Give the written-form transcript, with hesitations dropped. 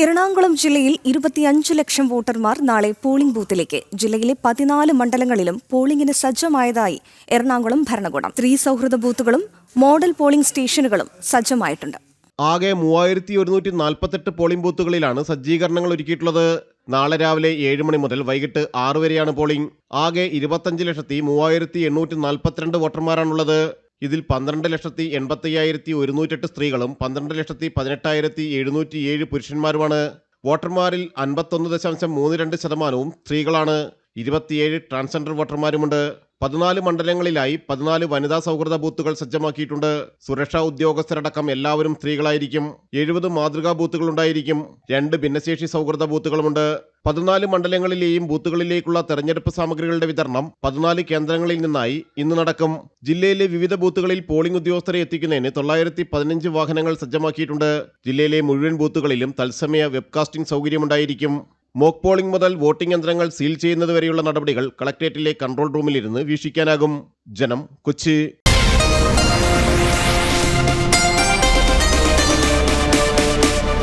എറണാകുളം ജില്ലയിൽ 25 ലക്ഷം വോട്ടർമാർ നാളെ പോളിംഗ് ബൂത്തിലേക്ക്. ജില്ലയിലെ 14 മണ്ഡലങ്ങളിലും പോളിംഗിന് സജ്ജമായതായി എറണാകുളം ഭരണകൂടം. സ്ത്രീ സൗഹൃദ ബൂത്തുകളും മോഡൽ പോളിംഗ് സ്റ്റേഷനുകളും സജ്ജമായിട്ടുണ്ട്. ആകെ 3148 പോളിംഗ് ബൂത്തുകളിലാണ് സജ്ജീകരണങ്ങൾ ഒരുക്കിയിട്ടുള്ളത്. നാളെ രാവിലെ 7 മണി മുതൽ വൈകിട്ട് 6 വരെയാണ് പോളിംഗ്. ആകെ 25,3842 വോട്ടർമാരാണുള്ളത്. ഇതിൽ 12,85,108 സ്ത്രീകളും 12,18,707 പുരുഷന്മാരുമാണ്. വോട്ടർമാരിൽ 51.32% സ്ത്രീകളാണ്. 27 ട്രാൻസ്ജെൻഡർ വോട്ടർമാരുമുണ്ട്. 14 മണ്ഡലങ്ങളിലായി 14 വനിതാ സൗഹൃദ ബൂത്തുകൾ സജ്ജമാക്കിയിട്ടുണ്ട്. സുരക്ഷാ ഉദ്യോഗസ്ഥരടക്കം എല്ലാവരും സ്ത്രീകളായിരിക്കും. 70 മാതൃകാ ബൂത്തുകളുണ്ടായിരിക്കും. 2 ഭിന്നശേഷി സൗഹൃദ ബൂത്തുകളുമുണ്ട്. 14 മണ്ഡലങ്ങളിലെയും ബൂത്തുകളിലേക്കുള്ള തെരഞ്ഞെടുപ്പ് സാമഗ്രികളുടെ വിതരണം 14 കേന്ദ്രങ്ങളിൽ നിന്നായി ഇന്ന് നടക്കും. ജില്ലയിലെ വിവിധ ബൂത്തുകളിൽ പോളിംഗ് ഉദ്യോഗസ്ഥരെ എത്തിക്കുന്നതിന് 915 വാഹനങ്ങൾ സജ്ജമാക്കിയിട്ടുണ്ട്. ജില്ലയിലെ മുഴുവൻ ബൂത്തുകളിലും തത്സമയ വെബ്കാസ്റ്റിംഗ് സൗകര്യമുണ്ടായിരിക്കും. മോക്ക് പോളിംഗ് മുതൽ വോട്ടിംഗ് യന്ത്രങ്ങൾ സീൽ ചെയ്യുന്നതുവരെയുള്ള നടപടികൾ കളക്ടറേറ്റിലെ കൺട്രോൾ റൂമിലിരുന്ന് വീക്ഷിക്കാനാകും. ജനം, കൊച്ചി.